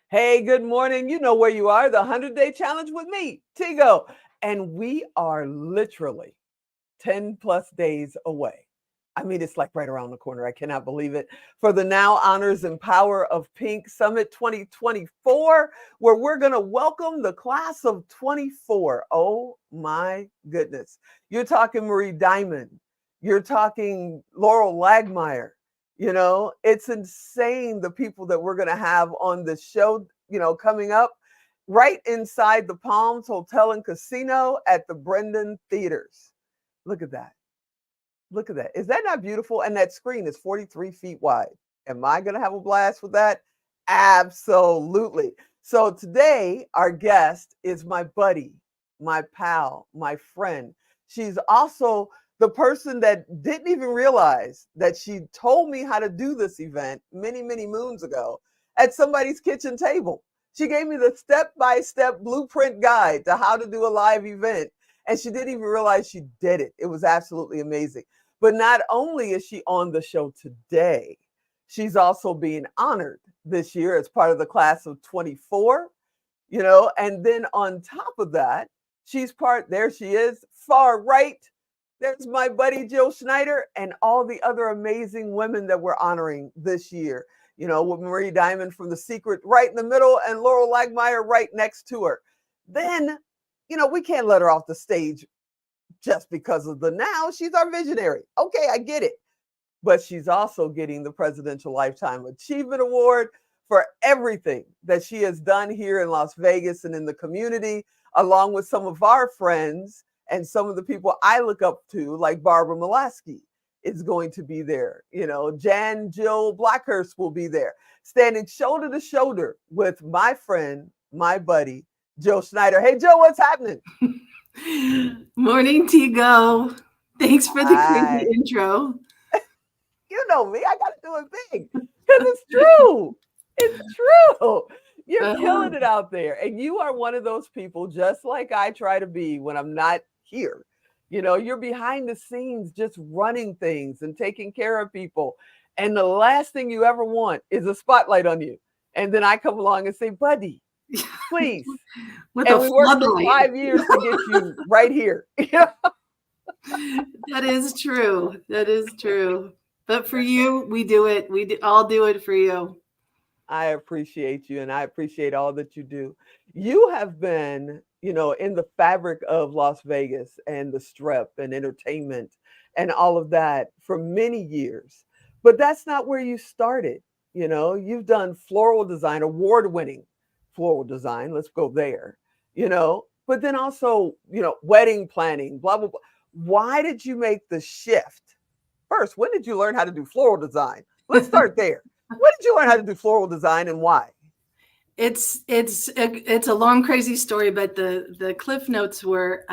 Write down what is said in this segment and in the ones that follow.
Hey, good morning. You know where you are, the 100-day challenge with me, Tigo. And we are literally 10 plus days away. I mean, it's like right around the corner. I cannot believe it. For the Now Honors and Power of Pink Summit 2024, where we're going to welcome the class of 24. Oh my goodness. You're talking Marie Diamond. You're talking Laurel Lagmeyer. It's insane the people that we're going to have on the show, coming up right inside the Palms Hotel and Casino at the Brendan Theaters. Look at that. Look at that. Is that not beautiful? And that screen is 43 feet wide. Am I going to have a blast with that? Absolutely. So today, our guest is my buddy, my pal, my friend. She's also the person that didn't even realize that she told me how to do this event many, many moons ago at somebody's kitchen table. She gave me the step-by-step blueprint guide to how to do a live event. And she didn't even realize she did it. It was absolutely amazing. But not only is she on the show today, she's also being honored this year as part of the class of 24, and then on top of that, there she is, far right. There's my buddy Jill Schneider and all the other amazing women that we're honoring this year, with Marie Diamond from The Secret right in the middle and Laurel Lagmeyer right next to her. Then, we can't let her off the stage just because of the now. She's our visionary. Okay, I get it. But she's also getting the Presidential Lifetime Achievement Award for everything that she has done here in Las Vegas and in the community, along with some of our friends and some of the people I look up to, like Barbara Molaski is going to be there. Jan Jill Blackhurst will be there, standing shoulder to shoulder with my friend, my buddy, Jill Schneider. Hey, Jill, what's happening? Morning, Tigo. Thanks for the crazy Hi. intro. You know me, I got to do it big because it's true. It's true. You're Uh, killing it out there. And you are one of those people, just like I try to be when I'm not here. You're behind the scenes just running things and taking care of people. And the last thing you ever want is a spotlight on you. And then I come along and say, buddy, please. with a And we worked for floodlight. 5 years to get you right here. That is true. That is true. But for you, we do it. All do it for you. I appreciate you and I appreciate all that you do. You have been, in the fabric of Las Vegas and the strip and entertainment and all of that for many years. But that's not where you started. You've done floral design, award winning floral design. Let's go there, but then also, wedding planning, blah, blah, blah. Why did you make the shift? First, when did you learn how to do floral design? Let's start there. When did you learn how to do floral design and why? It's a long, crazy story, but the cliff notes were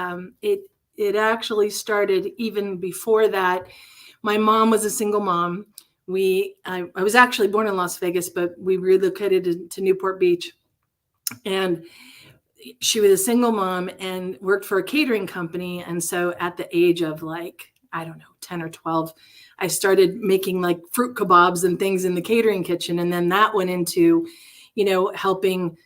it actually started even before that. My mom was a single mom. I was actually born in Las Vegas, but we relocated to Newport Beach, and she was a single mom and worked for a catering company. And so at the age of I don't know, 10 or 12, I started making like fruit kebabs and things in the catering kitchen. And then that went into, helping,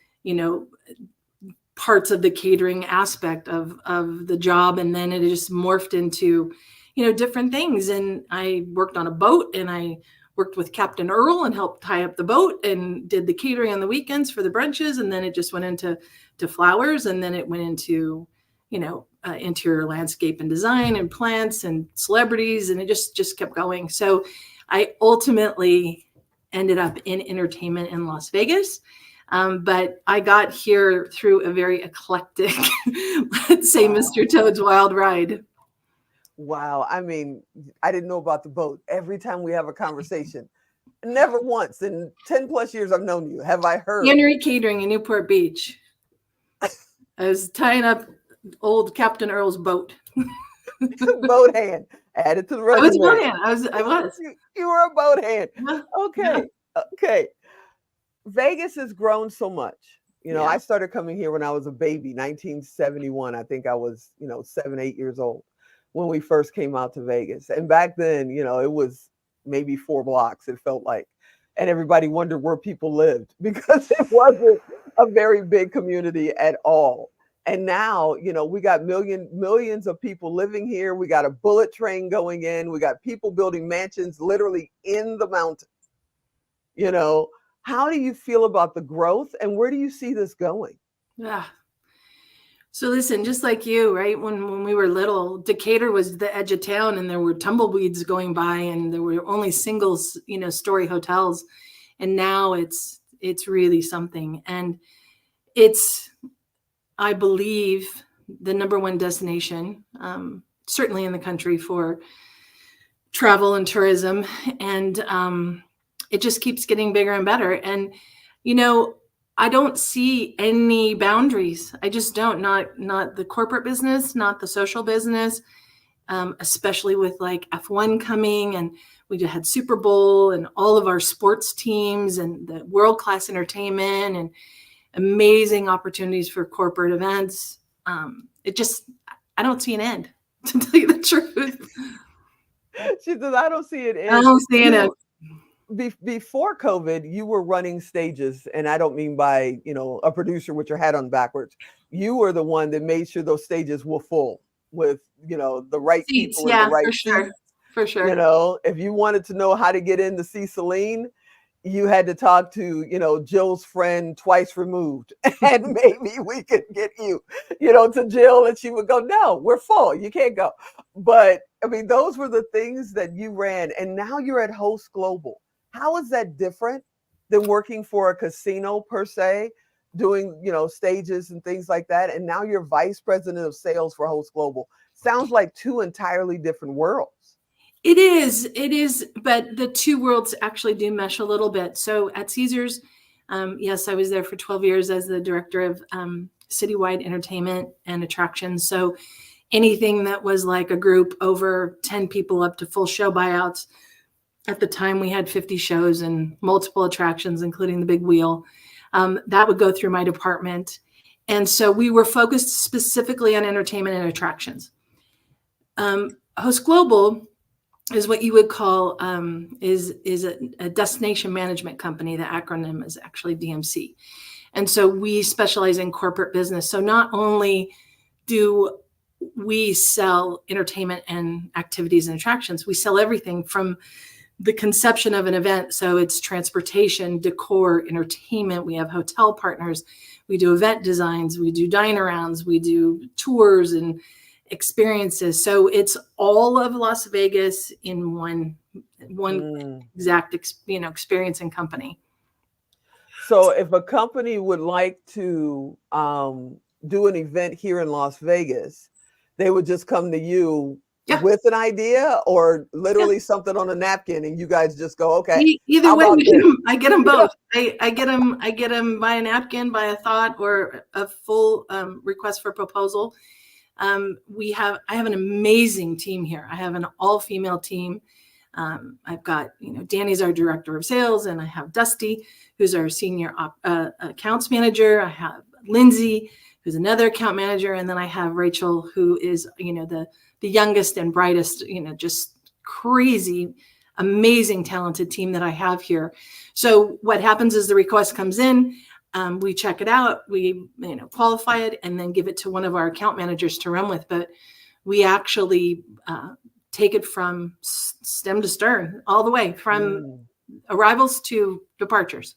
parts of the catering aspect of the job. And then it just morphed into, different things. And I worked on a boat, and I worked with Captain Earl and helped tie up the boat and did the catering on the weekends for the brunches. And then it just went into flowers, and then it went into, interior landscape and design and plants and celebrities, and it just kept going. So I ultimately ended up in entertainment in Las Vegas. But I got here through a very eclectic, let's say, Wow. Mr. Toad's Wild Ride. Wow. I mean, I didn't know about the boat. Every time we have a conversation, never once in 10 plus years I've known you have I heard. Cannery Catering in Newport Beach. I was tying up old Captain Earl's boat. Boat hand. Add it to the I was a boat resume. hand. I was. You were a boat hand. Yeah. Yeah. Okay. Okay. Vegas has grown so much. Yeah. I started coming here when I was a baby, 1971. I think I was, 7, 8 years old when we first came out to Vegas. And back then, it was maybe 4 blocks, it felt like. and everybody wondered where people lived because it wasn't a very big community at all. And now, we got millions of people living here. We got a bullet train going in. We got people building mansions literally in the mountains. You know, how do you feel about the growth and where do you see this going? Yeah. So listen, just like you, right? When we were little, Decatur was the edge of town, and there were tumbleweeds going by, and there were only singles, story hotels, and now it's really something, and it's, I believe, the number one destination, certainly in the country for travel and tourism, and it just keeps getting bigger and better. And I don't see any boundaries. I just don't. Not the corporate business, not the social business, especially with like F1 coming, and we just had Super Bowl and all of our sports teams and the world-class entertainment and amazing opportunities for corporate events. I don't see an end, to tell you the truth. She says, I don't see it I in don't see an end. Before COVID, you were running stages, and I don't mean by, a producer with your hat on backwards. You were the one that made sure those stages were full with, the right Seats, people in the yeah, right for sure. seats. For sure. If you wanted to know how to get in to see Celine, you had to talk to, Jill's friend twice removed, and maybe we could get you, to Jill, and she would go, no, we're full. You can't go. But I mean, those were the things that you ran. And now you're at Host Global. How is that different than working for a casino per se, doing, stages and things like that? And now you're vice president of sales for Host Global. Sounds like two entirely different worlds. It is, but the two worlds actually do mesh a little bit. So at Caesars, yes, I was there for 12 years as the director of citywide entertainment and attractions. So anything that was like a group over 10 people up to full show buyouts. At the time, we had 50 shows and multiple attractions, including the big wheel. That would go through my department. And so we were focused specifically on entertainment and attractions. Host Global is what you would call is a destination management company. The acronym is actually DMC. And so we specialize in corporate business. So not only do we sell entertainment and activities and attractions, we sell everything from the conception of an event. So it's transportation, decor, entertainment. We have hotel partners. We do event designs. We do dine-arounds. We do tours and experiences. So it's all of Las Vegas in one exact experience and company. So if a company would like to do an event here in Las Vegas, they would just come to you with an idea, or literally something on a napkin, and you guys just go, okay. Either way, I get them both. I get them by a napkin, by a thought, or a full request for proposal. I have an amazing team here. I have an all-female team. I've got, Danny's our director of sales, and I have Dusty, who's our senior accounts manager. I have Lindsay, who's another account manager, and then I have Rachel, who is, the youngest and brightest, just crazy, amazing, talented team that I have here. So what happens is the request comes in. We check it out, we qualify it, and then give it to one of our account managers to run with. But we actually take it from stem to stern, all the way from arrivals to departures.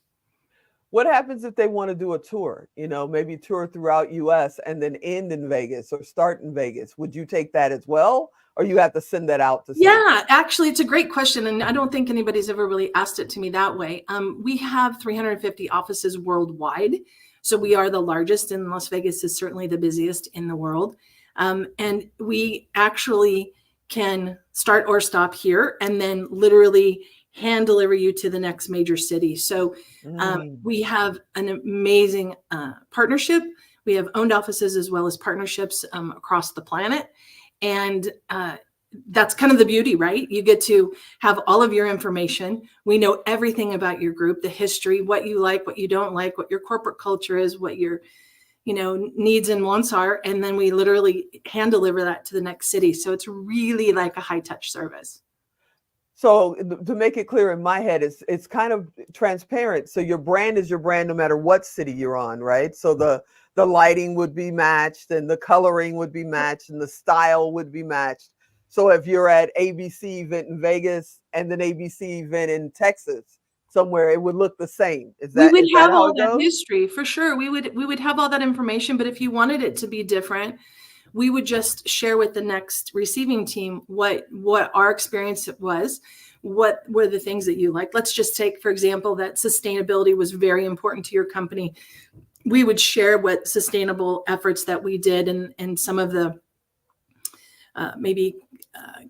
What happens if they want to do a tour, maybe tour throughout US and then end in Vegas or start in Vegas? Would you take that as well? Or you have to send that out to Yeah, actually, it's a great question. And I don't think anybody's ever really asked it to me that way. We have 350 offices worldwide. So we are the largest, and Las Vegas is certainly the busiest in the world. And we actually can start or stop here and then literally hand deliver you to the next major city. So we have an amazing partnership. We have owned offices as well as partnerships across the planet. And that's kind of the beauty, right? You get to have all of your information. We know everything about your group, the history, what you like, what you don't like, what your corporate culture is, what your needs and wants are. And then we literally hand deliver that to the next city. So it's really like a high touch service. So to make it clear in my head, it's kind of transparent. So your brand is your brand no matter what city you're on, right? So the lighting would be matched and the coloring would be matched and the style would be matched. So if you're at ABC event in Vegas and then ABC event in Texas somewhere, it would look the same. Is We that would is that have how all it that goes? history for sure. We would have all that information, but if you wanted it to be different, we would just share with the next receiving team what our experience was, what were the things that you liked. Let's just take, for example, that sustainability was very important to your company. We would share what sustainable efforts that we did and some of the maybe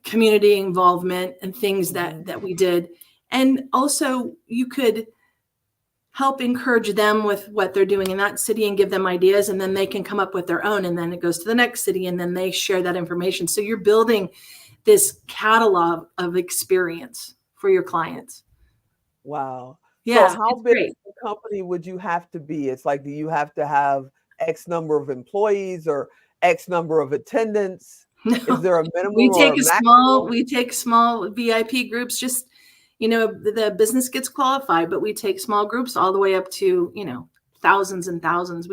community involvement and things that we did. And also you could help encourage them with what they're doing in that city and give them ideas, and then they can come up with their own, and then it goes to the next city and then they share that information. So you're building this catalog of experience for your clients. Wow. So Yes, how it's big great. of a company would you have to be? It's like, do you have to have X number of employees or X number of attendants? Is No, there a minimum or a maximum? we take small VIP groups, just, the business gets qualified, but we take small groups all the way up to, thousands and thousands.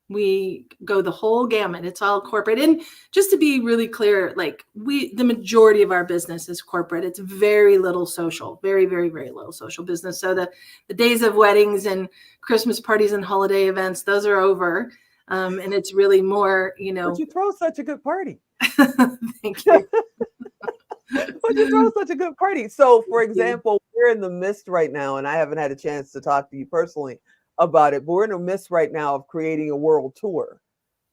We go the whole gamut. It's all corporate. And just to be really clear, like the majority of our business is corporate. It's very little social, very, very, very little social business. So the days of weddings and Christmas parties and holiday events, those are over. And it's really more, But you throw such a good party. thank you. But you throw such a good party. So, for example, we're in the midst right now, and I haven't had a chance to talk to you personally about it, but we're in the midst right now of creating a world tour,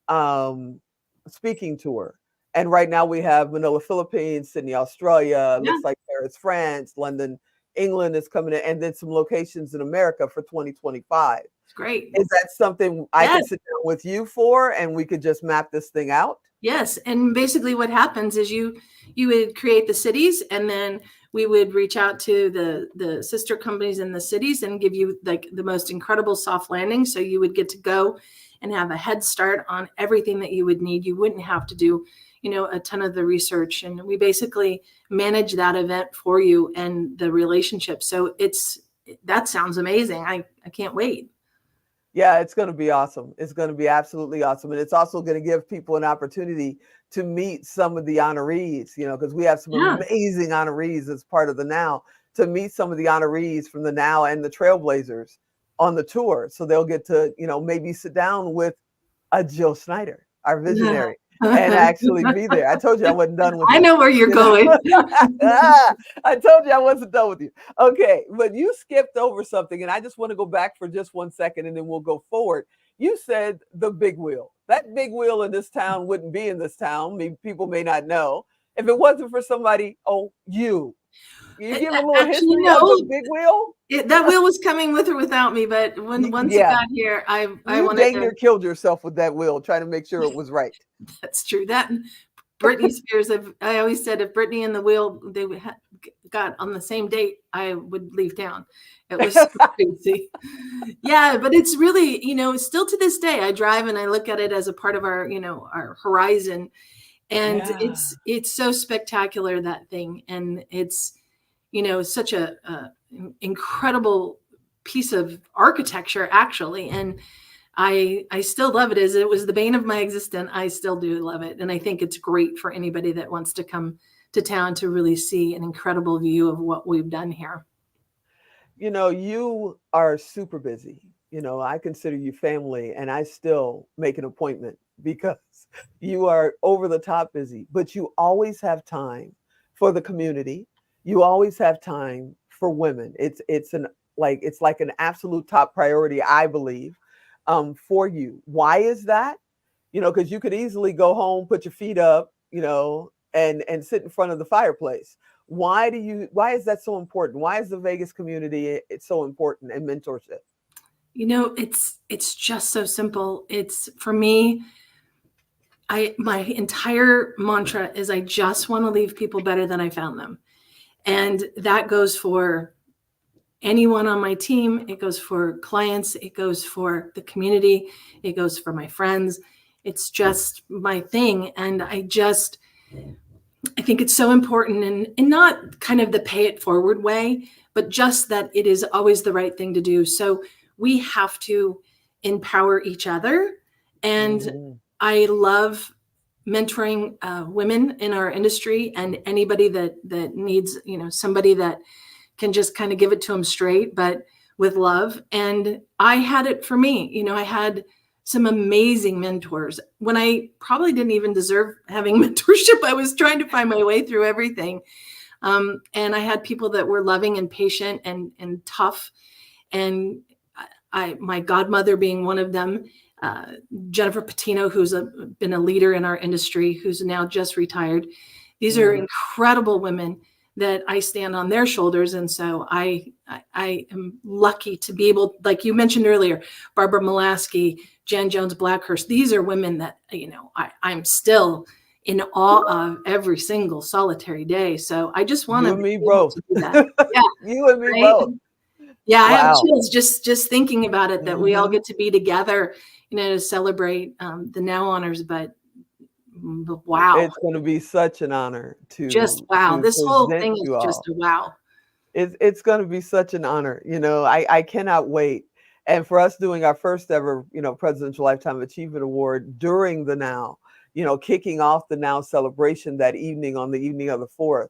um, speaking tour. And right now we have Manila, Philippines, Sydney, Australia, Yeah, looks like Paris, France, London, England is coming in, and then some locations in America for 2025. it's great. Is that something I Yes. could sit down with you for and we could just map this thing out? Yes, and basically what happens is you would create the cities, and then we would reach out to the sister companies in the cities and give you like the most incredible soft landing. So you would get to go and have a head start on everything that you would need. You wouldn't have to do, a ton of the research, and we basically manage that event for you and the relationship. So that sounds amazing. I can't wait. Yeah, it's going to be awesome. It's going to be absolutely awesome. And it's also going to give people an opportunity to meet some of the honorees, because we have some Yeah. amazing honorees as part of the Now, to meet some of the honorees from the Now and the Trailblazers on the tour. So they'll get to, maybe sit down with a Jill Schneider, our visionary, and actually be there. I told you I wasn't done with I you. know where you're going. I told you I wasn't done with you. Okay, but you skipped over something, and I just want to go back for just 1 second, and then we'll go forward. You said the big wheel. That big wheel in this town wouldn't be in this town. People may not know if it wasn't for somebody. Oh, you. You give a little Actually, history of the no. big wheel. That wheel was coming with or without me, but once it Yeah, got here, I you wanted dang to. near killed yourself with that wheel, trying to make sure it was right. That's true. That and Britney Spears. I always said if Britney and the wheel got on the same date, I would leave town. It was crazy. Yeah, but it's really, still to this day, I drive and I look at it as a part of our horizon, and Yeah. it's so spectacular, that thing, and it's such a incredible piece of architecture, actually. And I still love it. As it was the bane of my existence, I still do love it. And I think it's great for anybody that wants to come to town to really see an incredible view of what we've done here. You are super busy. I consider you family, and I still make an appointment because you are over the top busy, but you always have time for the community. You always have time for women. It's like an absolute top priority, I believe, for you. Why is that? Because you could easily go home, put your feet up, and sit in front of the fireplace. Why is that so important? Why is the Vegas community it's so important and mentorship? It's just so simple. It's for me, my entire mantra is I just want to leave people better than I found them. And that goes for anyone on my team. It goes for clients. It goes for the community. It goes for my friends. It's just my thing. And I think it's so important, and not kind of the pay it forward way, but just that it is always the right thing to do. So we have to empower each other. And Mhm. I love mentoring women in our industry, and anybody that needs, somebody that can just kind of give it to them straight, but with love. And I had it for me. I had some amazing mentors when I probably didn't even deserve having mentorship. I was trying to find my way through everything. And I had people that were loving and patient and tough. And my godmother being one of them, Jennifer Patino, who's been a leader in our industry, who's now just retired. These are Mm. incredible women that I stand on their shoulders. And so I am lucky to be able, like you mentioned earlier, Barbara Molaskey, Jan Jones Blackhurst. These are women that, I'm still in awe of every single solitary day. So I just want You to and be me able both. to do that. Yeah. You and me Right. both. Yeah, I have Wow. chills just thinking about it, that we all Mhm. get to be together, to celebrate the Now Honors. But wow, It's gonna be such an honor just to wow. This whole present thing is you just all. a wow. It's gonna be such an honor, I cannot wait. And for us doing our first ever, Presidential Lifetime Achievement Award during the Now, kicking off the Now celebration that evening on the evening of the 4th,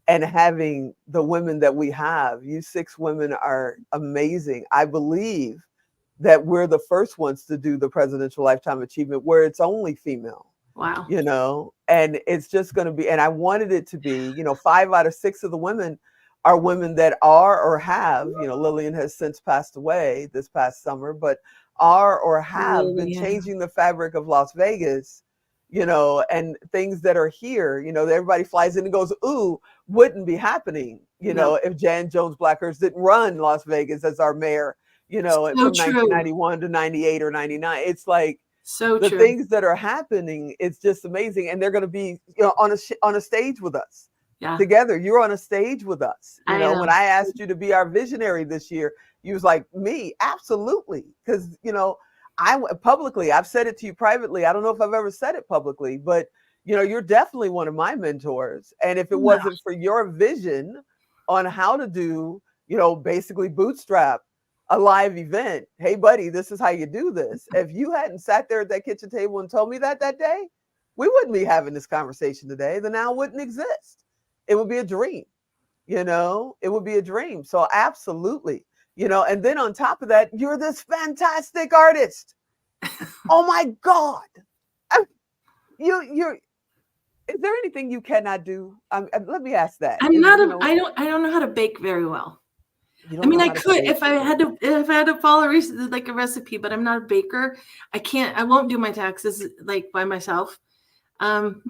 and having the women that we have. You 6 women are amazing. I believe that we're the first ones to do the Presidential Lifetime Achievement where it's only female. Wow. And it's just going to be, and I wanted it to be, 5 out of 6 of the women are women that are or have, Lillian has since passed away this past summer, but are or have been Lillian. changing the fabric of Las Vegas, and things that are here, that everybody flies in and goes, ooh, wouldn't be happening, Yep. if Jan Jones Blackhurst didn't run Las Vegas as our mayor, So from true. 1991 to 98 or 99. It's like, So the true. things that are happening, it's just amazing. And they're going to be, on a stage with us Yeah, together. You're on a stage with us. I When know. I asked you to be our visionary this year, you was like, me, absolutely. Because, publicly, I've said it to you privately. I don't know if I've ever said it publicly, but, you're definitely one of my mentors. And if it Wow. wasn't for your vision on how to do, basically bootstrap a live event. Hey, buddy, this is how you do this. If you hadn't sat there at that kitchen table and told me that day, we wouldn't be having this conversation today. The Now wouldn't exist. It would be a dream, it would be a dream. So absolutely, and then on top of that, you're this fantastic artist. Oh my God. You're, is there anything you cannot do? Let me ask that. I'm not a, I don't know how to bake very well. You I don't mean, know I how to could bake. if I had to follow like a recipe, but I'm not a baker. I won't do my taxes like by myself. Um,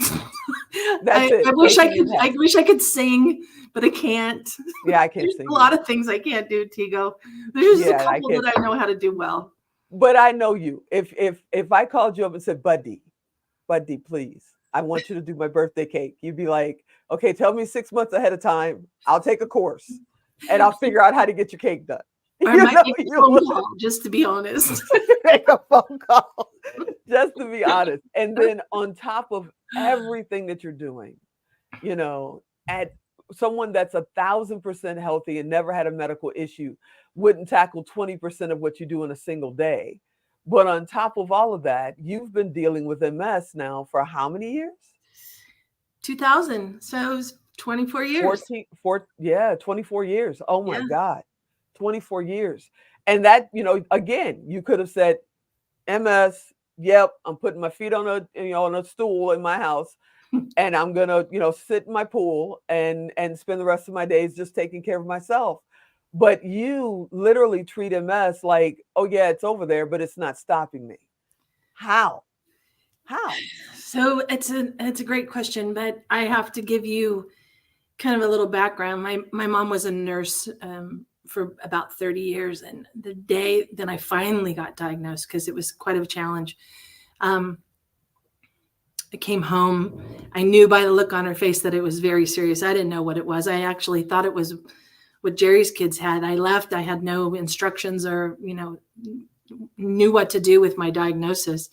That's it. I wish Baking and I taxes. wish I could sing, but I can't. Yeah, I can't There's sing a either. lot of things I can't do, Tigo. There's just a Yeah, I couple can't that I sing. know how to do well. But I know you. If I called you up and said, Buddy, please, I want you to do my birthday cake, you'd be like, okay, tell me 6 months ahead of time. I'll take a course and I'll figure out how to get your cake done. I might make a You phone would call, just to be honest. make a phone call, just to be honest. And then on top of everything that you're doing, at someone that's 1,000% healthy and never had a medical issue wouldn't tackle 20% of what you do in a single day. But on top of all of that, you've been dealing with MS now for how many years? 2000. So it was 24 years. 24 years. Oh Yeah. my God. 24 years. And that, again, you could have said MS, yep, I'm putting my feet on a stool in my house and I'm gonna, sit in my pool and spend the rest of my days just taking care of myself. But you literally treat MS like, oh yeah, it's over there, but it's not stopping me. How? How? So it's a great question, but I have to give you kind of a little background. My mom was a nurse for about 30 years, and the day that I finally got diagnosed, because it was quite a challenge, I came home. I knew by the look on her face that it was very serious. I didn't know what it was. I actually thought it was what Jerry's kids had. I left. I had no instructions or knew what to do with my diagnosis.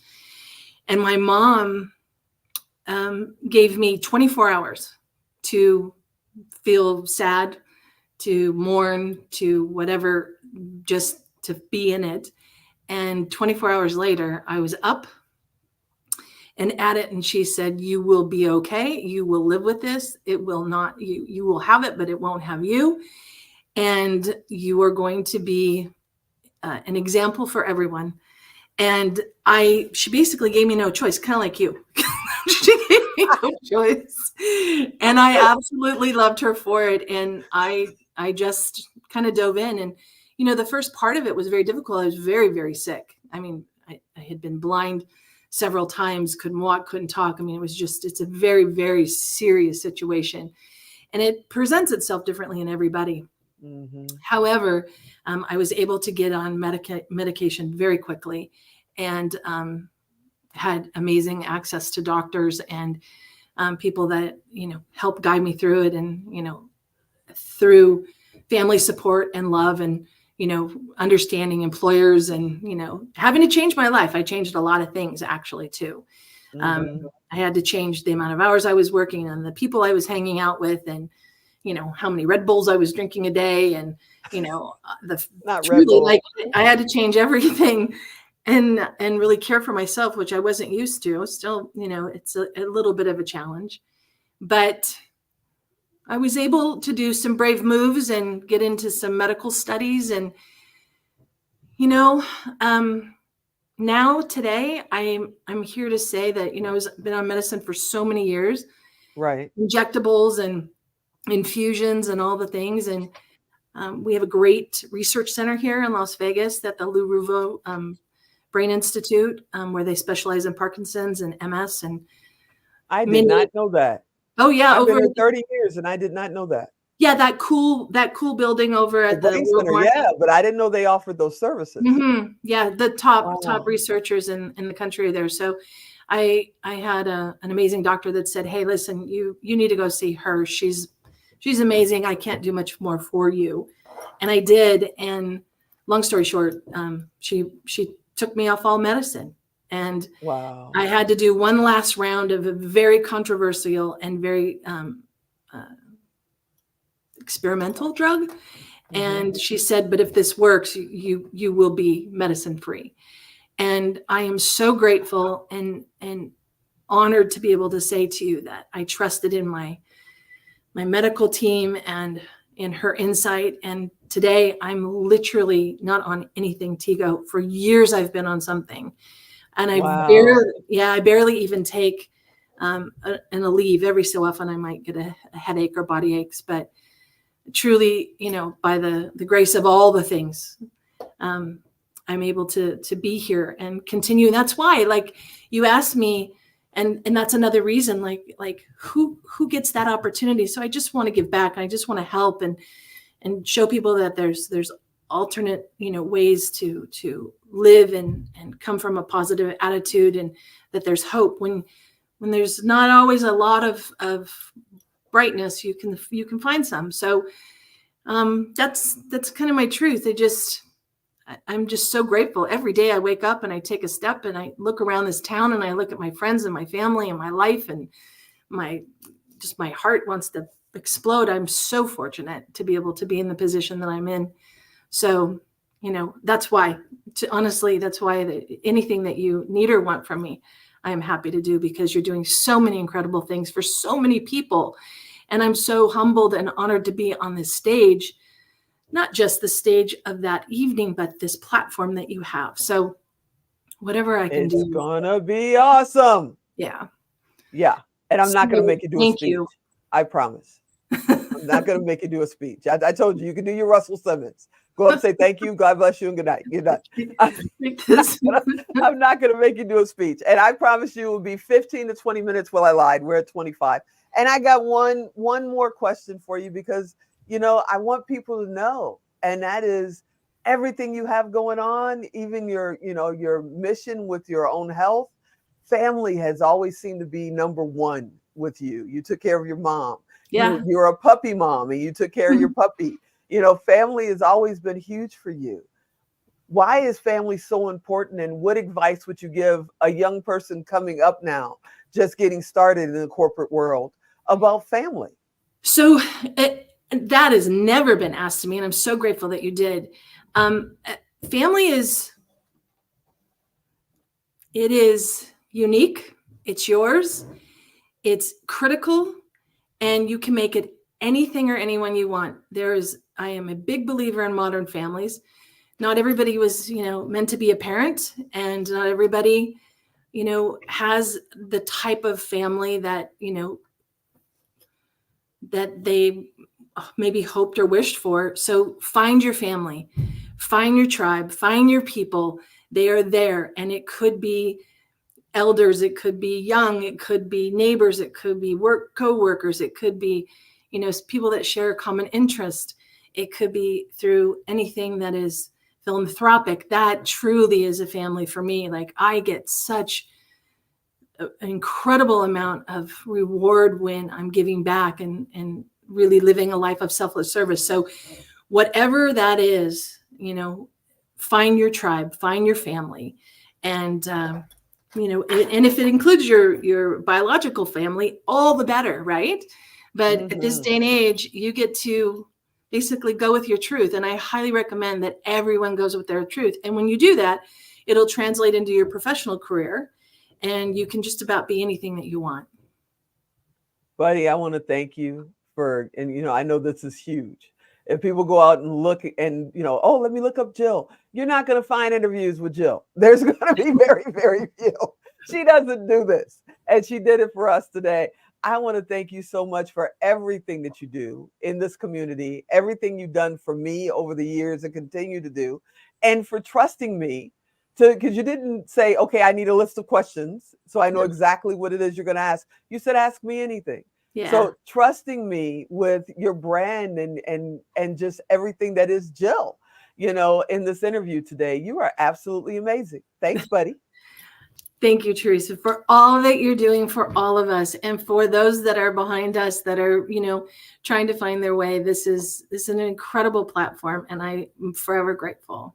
And my mom gave me 24 hours to feel sad, to mourn, to whatever, just to be in it. And 24 hours later, I was up and at it. And she said, you will be okay. You will live with this. It will not, you will have it, but it won't have you. And you are going to be an example for everyone. And she basically gave me no choice, kind of like you. She gave me no choice. And I absolutely loved her for it. And I just kind of dove in. And, the first part of it was very difficult. I was very, very sick. I mean, I had been blind several times, couldn't walk, couldn't talk. I mean, it's a very, very serious situation. And it presents itself differently in everybody. Mm-hmm. However, I was able to get on medication very quickly and had amazing access to doctors and people that, helped guide me through it. And, through family support and love and, understanding employers and, having to change my life. I changed a lot of things actually too. Mm-hmm. I had to change the amount of hours I was working and the people I was hanging out with and, how many Red Bulls I was drinking a day and, like I had to change everything and really care for myself, which I wasn't used to. Still, it's a little bit of a challenge, but I was able to do some brave moves and get into some medical studies. And, now today I'm here to say that, I've been on medicine for so many years, right? Injectables and infusions and all the things. And we have a great research center here in Las Vegas at the Lou Ruvo Brain Institute, where they specialize in Parkinson's and MS. And I did not know that. Oh yeah, I've been here 30 years and I did not know that. Yeah, that cool building over at the center, yeah, but I didn't know they offered those services. Mm-hmm. Yeah, the top researchers in the country are there. So I had an amazing doctor that said, "Hey, listen, you need to go see her. She's amazing. I can't do much more for you." And I did. And long story short, she took me off all medicine. And wow. I had to do one last round of a very controversial and very experimental drug. Mm-hmm. And she said, but if this works, you will be medicine free. And I am so grateful and honored to be able to say to you that I trusted in my medical team and in her insight. And today I'm literally not on anything, Tigo. For years I've been on something. And I barely even take an Aleve. Every so often I might get a headache or body aches, but truly, by the grace of all the things, I'm able to be here and continue. And that's why, like you asked me, and that's another reason, like who gets that opportunity. So I just want to give back. I just want to help and show people that there's alternate, ways to live and come from a positive attitude, and that there's hope when there's not always a lot of brightness, you can find some. So that's kind of my truth. I'm just so grateful. Every day I wake up and I take a step and I look around this town and I look at my friends and my family and my life, and my heart wants to explode. I'm so fortunate to be able to be in the position that I'm in. So, that's why, honestly, that's why anything that you need or want from me, I am happy to do, because you're doing so many incredible things for so many people. And I'm so humbled and honored to be on this stage, not just the stage of that evening, but this platform that you have. So whatever I can do. It's gonna be awesome. Yeah. Yeah. And I'm not going to make you do a speech. Thank you. I promise. I'm not going to make you do a speech. I told you can do your Russell Simmons. Go up and say thank you, God bless you, and good night. Good night. I'm not going to make you do a speech. And I promise you it will be 15 to 20 minutes. Well, I lied. We're at 25. And I got one more question for you, because, I want people to know, and that is everything you have going on, even your mission with your own health. Family has always seemed to be number one with you. You took care of your mom. Yeah. You're a puppy mom and you took care of your puppy. Family has always been huge for you. Why is family so important? And what advice would you give a young person coming up now, just getting started in the corporate world, about family? So that has never been asked to me, and I'm so grateful that you did. Family it is unique. It's yours. It's critical, and you can make it anything or anyone you want. I am a big believer in modern families. Not everybody was, meant to be a parent, and not everybody, has the type of family that, that they maybe hoped or wished for. So find your family, find your tribe, find your people. They are there, and it could be elders, it could be young, it could be neighbors, it could be co-workers, it could be, people that share a common interest. It could be through anything that is philanthropic. That truly is a family for me. Like, I get such an incredible amount of reward when I'm giving back and really living a life of selfless service. So whatever that is, find your tribe, find your family. And and if it includes your biological family, all the better, right? But at this day and age, you get to basically go with your truth. And I highly recommend that everyone goes with their truth. And when you do that, it'll translate into your professional career, and you can just about be anything that you want. Buddy, I want to thank you and I know this is huge. If people go out and look and, oh, let me look up Jill, you're not going to find interviews with Jill. There's going to be very, very few. She doesn't do this. And she did it for us today. I want to thank you so much for everything that you do in this community, everything you've done for me over the years and continue to do, and for trusting me because you didn't say, okay, I need a list of questions so I know exactly what it is you're going to ask. You said, ask me anything. Yeah. So trusting me with your brand and just everything that is Jill, in this interview today, you are absolutely amazing. Thanks, buddy. Thank you, Teresa, for all that you're doing for all of us, and for those that are behind us that are, trying to find their way. This is an incredible platform, and I am forever grateful.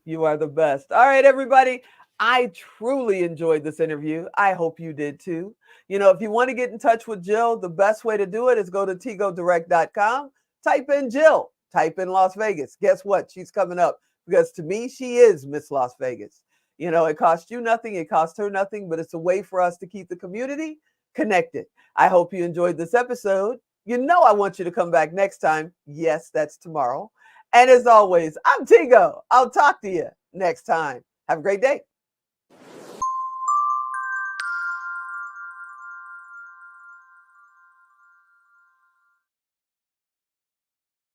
You are the best. All right, everybody. I truly enjoyed this interview. I hope you did too. If you want to get in touch with Jill, the best way to do it is go to tigodirect.com, type in Jill, type in Las Vegas. Guess what? She's coming up, because to me, she is Miss Las Vegas. It costs you nothing. It costs her nothing, but it's a way for us to keep the community connected. I hope you enjoyed this episode. I want you to come back next time. Yes, that's tomorrow. And as always, I'm Tigo. I'll talk to you next time. Have a great day.